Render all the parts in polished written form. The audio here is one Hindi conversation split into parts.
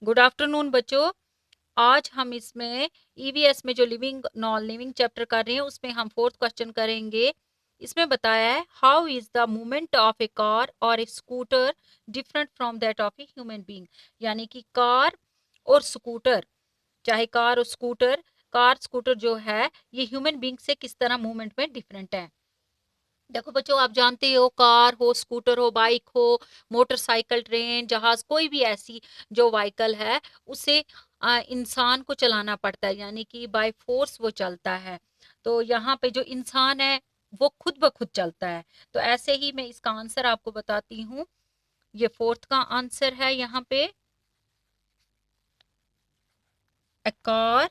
गुड आफ्टरनून बच्चों। आज हम इसमें ईवीएस में जो लिविंग नॉन लिविंग चैप्टर कर रहे हैं उसमें हम फोर्थ क्वेश्चन करेंगे। इसमें बताया है how is the movement of a car और a scooter different from that of a human being. यानी कि कार और स्कूटर, चाहे कार स्कूटर जो है ये ह्यूमन बीइंग से किस तरह मूवमेंट में डिफरेंट है। देखो बच्चों, आप जानते हो कार हो, स्कूटर हो, बाइक हो, मोटरसाइकिल, ट्रेन, जहाज, कोई भी ऐसी जो व्हीकल है उसे इंसान को चलाना पड़ता है, यानी कि बाय फोर्स वो चलता है। तो यहाँ पे जो इंसान है वो खुद ब खुद चलता है। तो ऐसे ही मैं इसका आंसर आपको बताती हूँ। ये फोर्थ का आंसर है यहाँ पे, ए कार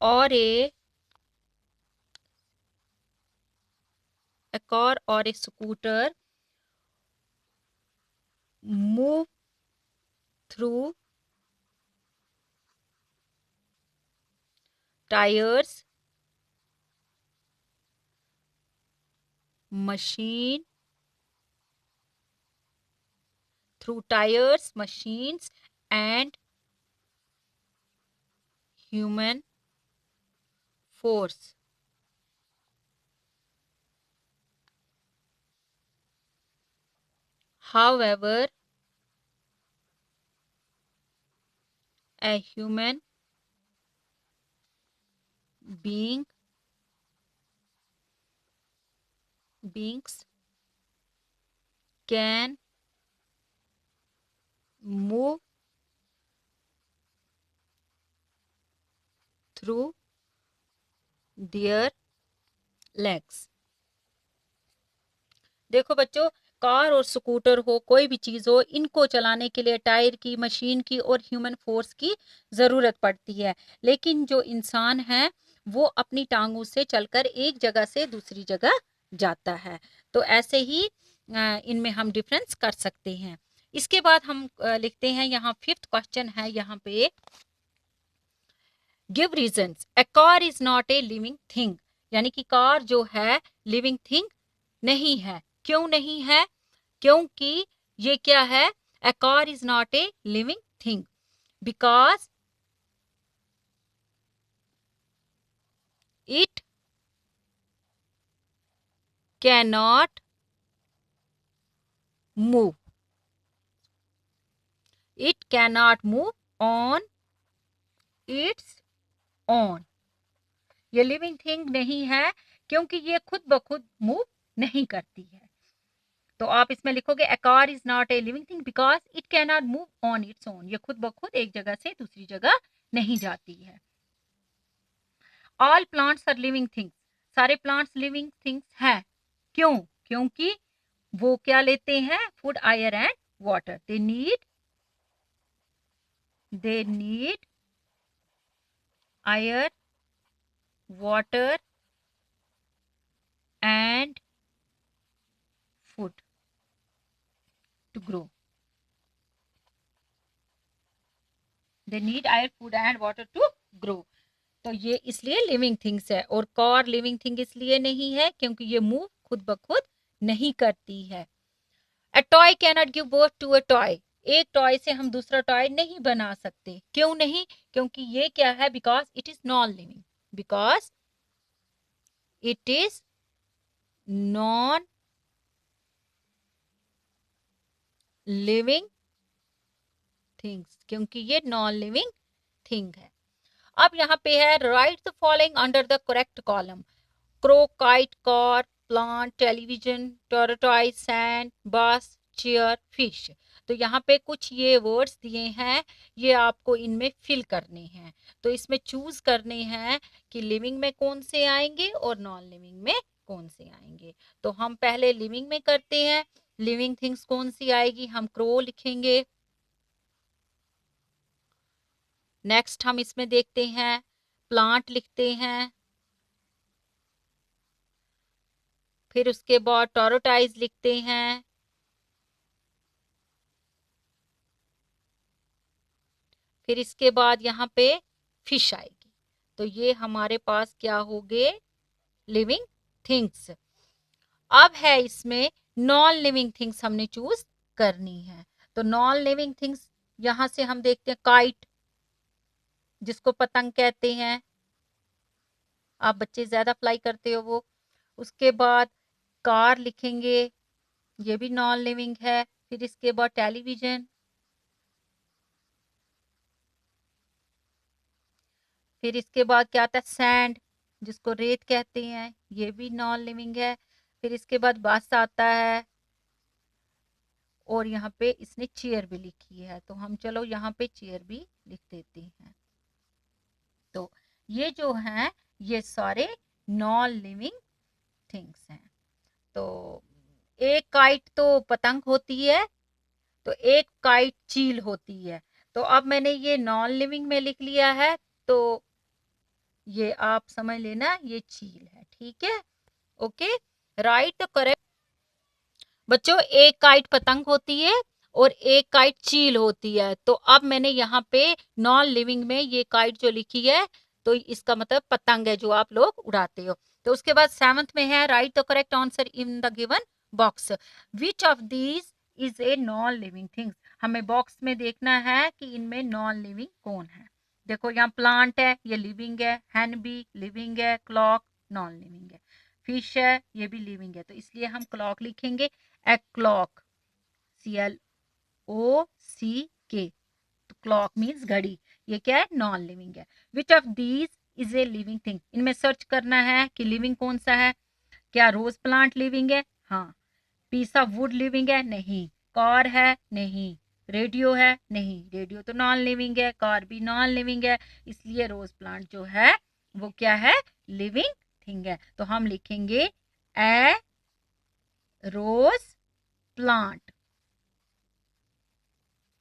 और a scooter move through tyres, machine through tires, machines and human force. However, a human beings can move through their legs. देखो बच्चों, कार और स्कूटर हो, कोई भी चीज हो, इनको चलाने के लिए टायर की, मशीन की और ह्यूमन फोर्स की जरूरत पड़ती है। लेकिन जो इंसान है वो अपनी टांगों से चलकर एक जगह से दूसरी जगह जाता है। तो ऐसे ही इनमें हम डिफरेंस कर सकते हैं। इसके बाद हम लिखते हैं, यहाँ फिफ्थ क्वेश्चन है यहाँ पे, give reasons A car is not a living thing. यानी कि कार जो है लिविंग थिंग नहीं है। क्यों नहीं है? क्योंकि ये क्या है? A car is not a living thing because it can not move, it can not move on its own. ये लिविंग थिंग नहीं है क्योंकि ये खुद ब खुद मूव नहीं करती है। तो आप इसमें लिखोगे a car is not a living thing because it can not move on its own. ये खुद ब खुद एक जगह से दूसरी जगह नहीं जाती है। All plants are living things, सारे प्लांट्स लिविंग थिंग्स हैं। क्यों? क्योंकि वो क्या लेते हैं? Food, air and water. They need air, water and food to grow. They need air, food and water to grow. तो ये इसलिए लिविंग थिंग्स है। और कार लिविंग थिंग इसलिए नहीं है क्योंकि ये मूव खुद ब खुद नहीं करती है। A toy cannot give birth to a toy. एक टॉय से हम दूसरा टॉय नहीं बना सकते। क्यों नहीं? क्योंकि ये क्या है? Because it is non living, because it is non living things, क्योंकि ये नॉन लिविंग थिंग है। अब यहाँ पे है, right the following under the correct column. Crow, kite, car, plant, television, tortoise, sand, बस, चेयर, फिश। तो यहाँ पे कुछ ये वर्ड्स दिए हैं, ये आपको इनमें फिल करने हैं। तो इसमें चूज करने हैं कि लिविंग में कौन से आएंगे और नॉन लिविंग में कौन से आएंगे। तो हम पहले लिविंग में करते हैं। लिविंग थिंग्स कौन सी आएगी? हम क्रो लिखेंगे। नेक्स्ट हम इसमें देखते हैं, प्लांट लिखते हैं। फिर उसके बाद टॉर्टोइज लिखते हैं। फिर इसके बाद यहाँ पे फिश आएगी। तो ये हमारे पास क्या हो गए? Living things. अब है इसमें नॉन लिविंग थिंग्स हमने चूज करनी है। तो नॉन लिविंग थिंग्स यहां से हम देखते हैं काइट, जिसको पतंग कहते हैं, आप बच्चे ज्यादा फ्लाई करते हो वो। उसके बाद कार लिखेंगे, ये भी नॉन लिविंग है। फिर इसके बाद टेलीविजन, फिर इसके बाद क्या आता है सैंड, जिसको रेत कहते हैं, ये भी नॉन लिविंग है। फिर इसके बाद बस आता है, और यहाँ पे इसने चेयर भी लिखी है, तो हम चलो यहाँ पे चेयर भी लिख देते हैं। तो ये जो है ये सारे नॉन लिविंग थिंग्स हैं। तो एक काइट तो पतंग होती है, तो एक काइट चील होती है। तो अब मैंने ये नॉन लिविंग में लिख लिया है, तो ये आप समझ लेना ये चील है, ठीक है। Okay, right the correct. बच्चों एक काइट पतंग होती है और एक काइट चील होती है। तो अब मैंने यहाँ पे नॉन लिविंग में ये काइट जो लिखी है, तो इसका मतलब पतंग है जो आप लोग उड़ाते हो। तो उसके बाद 7th में है right the correct answer in the given box, which of these is a non living things. हमें बॉक्स में देखना है कि इनमें नॉन लिविंग कौन है। देखो यहाँ प्लांट है, ये लिविंग है, हैन भी लिविंग है, क्लॉक नॉन लिविंग है, फिश है, ये भी लिविंग है, तो इसलिए हम क्लॉक लिखेंगे। ए क्लॉक, CLOCK, तो क्लॉक मीन्स घड़ी, ये क्या है नॉन लिविंग है। Which of these is a living thing, इनमें सर्च करना है कि लिविंग कौन सा है। क्या रोज प्लांट लिविंग है? हाँ। पीस ऑफ वुड लिविंग है? नहीं। कार है? नहीं। रेडियो है? नहीं, रेडियो तो नॉन लिविंग है, कार भी नॉन लिविंग है, इसलिए रोज प्लांट जो है वो क्या है लिविंग थिंग है। तो हम लिखेंगे ए रोज प्लांट,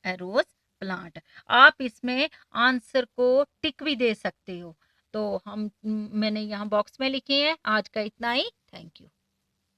ए रोज प्लांट। आप इसमें आंसर को टिक भी दे सकते हो। तो हम मैंने यहाँ बॉक्स में लिखे हैं। आज का इतना ही, थैंक यू।